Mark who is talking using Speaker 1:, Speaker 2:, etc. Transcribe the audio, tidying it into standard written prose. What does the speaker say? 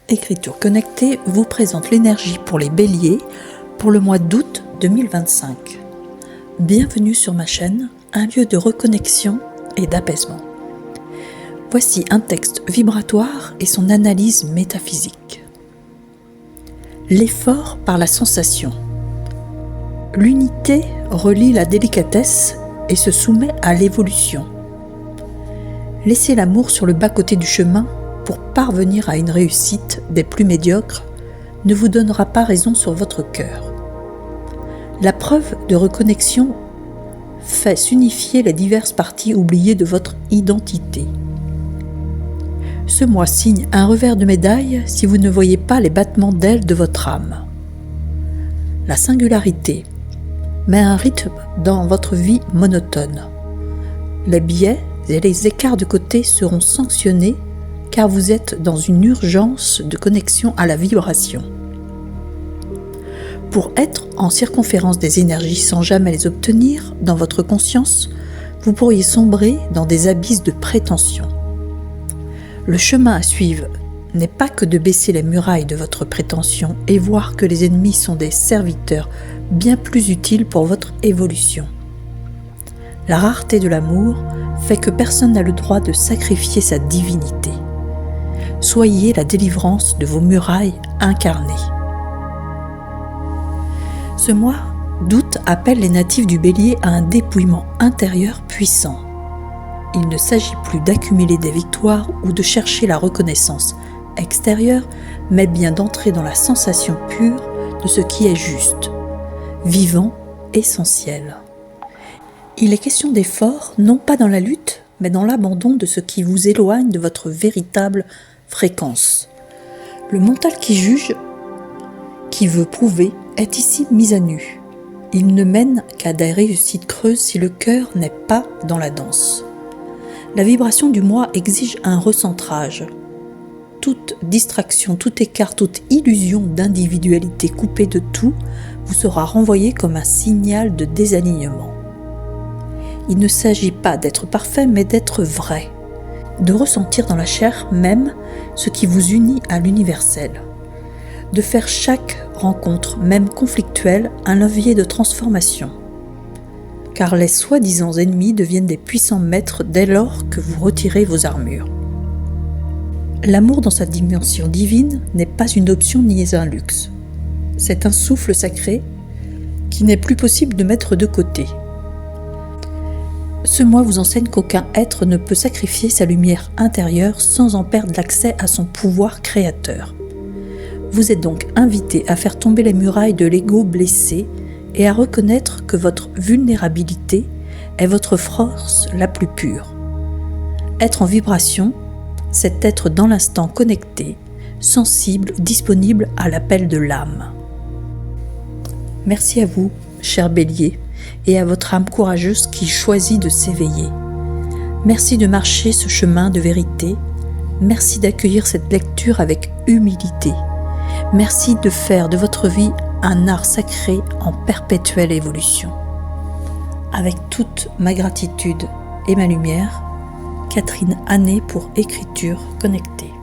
Speaker 1: Écriture connectée vous présente l'énergie pour les béliers pour le mois d'août 2025. Bienvenue sur ma chaîne, un lieu de reconnexion et d'apaisement. Voici un texte vibratoire et son analyse métaphysique. L'effort par la sensation. L'unité relie la délicatesse et se soumet à l'évolution. Laissez l'amour sur le bas-côté du chemin pour parvenir à une réussite des plus médiocres ne vous donnera pas raison sur votre cœur. La preuve de reconnexion fait s'unifier les diverses parties oubliées de votre identité. Ce mois signe un revers de médaille si vous ne voyez pas les battements d'ailes de votre âme. La singularité met un rythme dans votre vie monotone. Les biais et les écarts de côté seront sanctionnés car vous êtes dans une urgence de connexion à la vibration. Pour être en circonférence des énergies sans jamais les obtenir dans votre conscience, vous pourriez sombrer dans des abysses de prétention. Le chemin à suivre n'est pas que de baisser les murailles de votre prétention et voir que les ennemis sont des serviteurs bien plus utiles pour votre évolution. La rareté de l'amour fait que personne n'a le droit de sacrifier sa divinité. Soyez la délivrance de vos murailles incarnées. Ce mois d'août appelle les natifs du Bélier à un dépouillement intérieur puissant. Il ne s'agit plus d'accumuler des victoires ou de chercher la reconnaissance extérieure, mais bien d'entrer dans la sensation pure de ce qui est juste, vivant, essentiel. Il est question d'effort, non pas dans la lutte, mais dans l'abandon de ce qui vous éloigne de votre véritable fréquence. Le mental qui juge, qui veut prouver, est ici mis à nu. Il ne mène qu'à des réussites creuses si le cœur n'est pas dans la danse. La vibration du mois exige un recentrage. Toute distraction, tout écart, toute illusion d'individualité coupée de tout vous sera renvoyée comme un signal de désalignement. Il ne s'agit pas d'être parfait, mais d'être vrai, de ressentir dans la chair même ce qui vous unit à l'universel, de faire chaque rencontre, même conflictuelle, un levier de transformation. Car les soi-disant ennemis deviennent des puissants maîtres dès lors que vous retirez vos armures. L'amour dans sa dimension divine n'est pas une option ni un luxe. C'est un souffle sacré qui n'est plus possible de mettre de côté. Ce mois vous enseigne qu'aucun être ne peut sacrifier sa lumière intérieure sans en perdre l'accès à son pouvoir créateur. Vous êtes donc invité à faire tomber les murailles de l'ego blessé et à reconnaître que votre vulnérabilité est votre force la plus pure. Être en vibration, c'est être dans l'instant connecté, sensible, disponible à l'appel de l'âme. Merci à vous, cher Bélier, et à votre âme courageuse qui choisit de s'éveiller. Merci de marcher ce chemin de vérité. Merci d'accueillir cette lecture avec humilité. Merci de faire de votre vie un art sacré en perpétuelle évolution. Avec toute ma gratitude et ma lumière, Catherine Hannet pour Écriture connectée.